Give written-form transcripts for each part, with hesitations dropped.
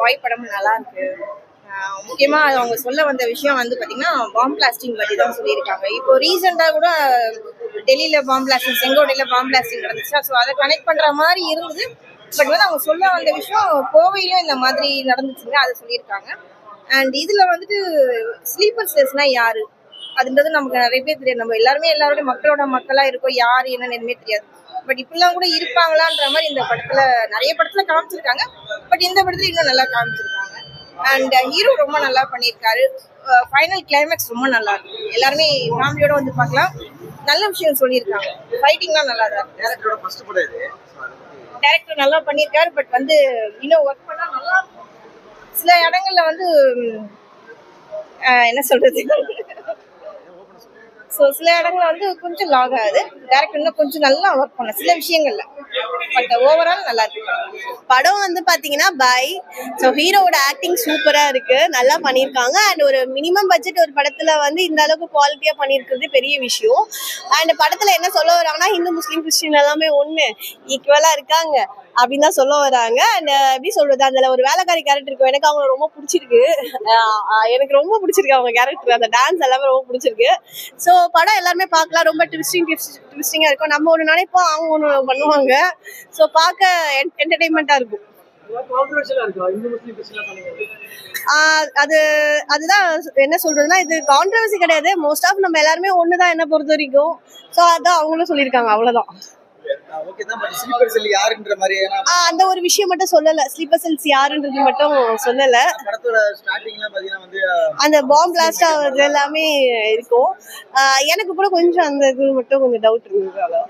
பாய் படமும் நல்லா இருக்கு. முக்கியமா அவங்க சொல்ல வந்த விஷயம் வந்து பாத்தீங்கன்னா பாம் பிளாஸ்டிங் பத்தி தான் சொல்லியிருக்காங்க. இப்போ ரீசெண்டா கூட டெல்லியில பாம் பிளாஸ்டிங், செங்கோட்டையில பாம் பிளாஸ்டிங் நடந்துச்சு. ஸோ அதை கனெக்ட் பண்ற மாதிரி இருந்தது. பட் வந்து அவங்க சொல்ல வந்த விஷயம் கோவையிலும் இந்த மாதிரி நடந்துச்சுங்க, அதை சொல்லியிருக்காங்க. அண்ட் இதுல வந்துட்டு ஸ்லீப்பர் செல்ஸ்னா யாரு அதுன்றது நமக்கு நிறைய பேர் தெரியாது. நம்ம எல்லாரோட மக்களோட மக்களா இருக்கோம், யாரு என்னன்னு எதுவுமே தெரியாது. பட் இப்படிலாம் கூட இருப்பாங்களான்ற மாதிரி இந்த படத்துல நிறைய படத்துல காமிச்சிருக்காங்க. பட் இந்த படத்துல இன்னும் நல்லா காமிச்சிருக்காங்க. அண்ட் ஹீரோ ரொம்ப நல்லா பண்ணியிருக்காரு. ஃபைனல் கிளைமேக்ஸ் ரொம்ப நல்லா இருக்கு. எல்லாருமே ஃபேமிலியோட வந்து பார்க்கலாம். நல்ல விஷயம் சொல்லியிருக்காங்க. ஃபைட்டிங்லாம் நல்லா தான் இருக்கு. டேரக்டர் நல்லா பண்ணியிருக்காரு. பட் வந்து இன்னும் ஒர்க் பண்ணா நல்லா இருக்கும். சில இடங்கள்ல வந்து என்ன சொல்றது, ஸோ சில இடங்கள்ல வந்து கொஞ்சம் லாக் ஆகுது. டேரக்டர் இன்னும் கொஞ்சம் நல்லா ஒர்க் பண்ண சில விஷயங்கள்ல. பட் ஓவரால் நல்லா இருக்கு. படம் வந்து பாத்தீங்கன்னா பை ஸோ ஹீரோவோட ஆக்டிங் சூப்பரா இருக்கு, நல்லா பண்ணியிருக்காங்க. அண்ட் ஒரு மினிமம் பட்ஜெட் ஒரு படத்துல வந்து இந்த அளவுக்கு குவாலிட்டியா பண்ணியிருக்கிறது பெரிய விஷயம். அண்ட் படத்துல என்ன சொல்ல வராங்கன்னா ஹிந்து முஸ்லீம் கிறிஸ்டின் எல்லாமே ஒண்ணு ஈக்குவலா இருக்காங்க அப்படின்னு தான் சொல்ல வராங்க. அண்ட் எப்படி சொல்றது, அதுல ஒரு வேலைக்காரி கேரக்டர் இருக்கும், எனக்கு அவங்க ரொம்ப பிடிச்சிருக்கு. எனக்கு ரொம்ப பிடிச்சிருக்கு அவங்க கேரக்டர், அந்த டான்ஸ் எல்லாமே ரொம்ப பிடிச்சிருக்கு. ஸோ படம் எல்லாருமே பார்க்கலாம், ரொம்ப ட்விஸ்டிங்கா இருக்கும். நம்ம ஒன்று நினைப்போம், அவங்க ஒன்று பண்ணுவாங்க. ஸோ பார்க்க என்டர்டைன்மெண்டா இருக்கும். அதுதான் என்ன சொல்றதுன்னா, இது கான்ட்ரவர்சி கிடையாது. மோஸ்ட் ஆஃப் நம்ம எல்லாருமே ஒண்ணுதான் என்ன பொறுத்த வரைக்கும். ஸோ அதான் அவங்களும் சொல்லியிருக்காங்க, அவ்வளவுதான். அந்த ஒரு விஷயம் மட்டும் சொல்லல, ஸ்லீப்பர் செல்ஸ் யாருன்றது மட்டும் சொல்லல. அந்த பாம் பிளாஸ்ட் ஆகுறது எல்லாமே இருக்கும். எனக்கு கூட கொஞ்சம் அந்த இது மட்டும் கொஞ்சம் டவுட் இருந்தது.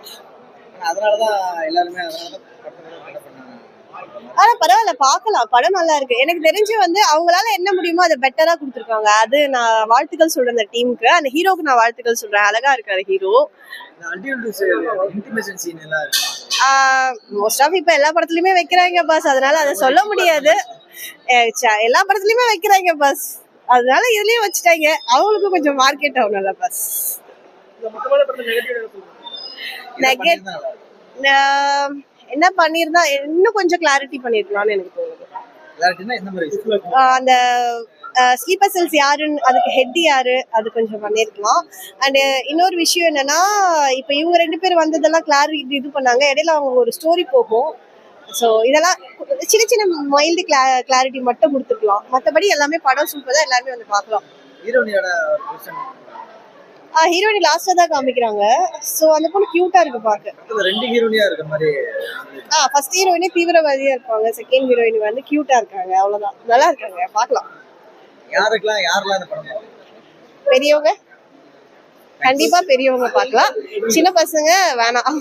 ஆனா பரவாயில்ல, பாக்கலாம், படம் நல்லா இருக்கு. எனக்கு தெரிஞ்சு வந்து அவங்களால என்ன முடியுமோ அதை பெட்டரா கொடுத்துருக்காங்க. அது நான் வாழ்த்துக்கள் சொல்றேன் அந்த டீமுக்கு. அந்த ஹீரோக்கு நான் வாழ்த்துக்கள் சொல்றேன். அழகா இருக்காரு ஹீரோ. மோஸ்ட் ஆஃப் இப்ப எல்லா படத்துலயுமே வைக்கிறாங்க பாஸ், அதனால அதை சொல்ல முடியாது. எல்லா படத்துலயுமே வைக்கிறாங்க பாஸ், அதனால இதுலயும் வச்சுட்டாங்க. அவங்களுக்கும் கொஞ்சம் மார்க்கெட் ஆகணும்ல பாஸ். என்ன பண்ணிருந்தா இன்னும் கொஞ்சம் கிளாரிட்டி பண்ணிருக்கலாம்னு எனக்கு தோணுது. அந்த ஸ்லீப்பர் செல்ஸ் யாருன்னு, அதுக்கு ஹெட் யாரு, அது கொஞ்சம் பண்ணிருக்கலாம். அண்ட் இன்னொரு விஷயம் என்னன்னா, இப்ப இவங்க 2 பேர் வந்ததெல்லாம் கிளாரிட்டி இது பண்ணாங்க. இடையில அவங்க ஒரு ஸ்டோரி போகும். ஸோ இதெல்லாம் சின்ன சின்ன மைல்டு கிளாரிட்டி மட்டும் கொடுத்துருக்கலாம். மற்றபடி எல்லாமே படம் சூப்பர் தான், எல்லாருமே வந்து பார்க்கலாம். ஹீரோயினி லாஸ்டா தான் காமிக்கிறாங்க. சோ அந்த பொண்ணு கியூட்டா இருக்கு பாக்க. ரெண்டு ஹீரோயினியா இருக்க மாதிரி. ஃபர்ஸ்ட் ஹீரோயினி தீவிரவாதியா இருப்பாங்க, செகண்ட் ஹீரோயினி வந்து கியூட்டா இருக்காங்க. அவ்வளவுதான், நல்லா இருக்காங்க, பார்க்கலாம். யாரெல்லாம் இந்த படம்? பெரியவங்க, கண்டிப்பா பெரியவங்க பார்க்கலாம். சின்ன பசங்க வேணாம்,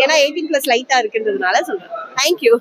ஏன்னா 18+ லைட்டா இருக்குன்றதுனால சொல்றேன். தேங்க்யூ.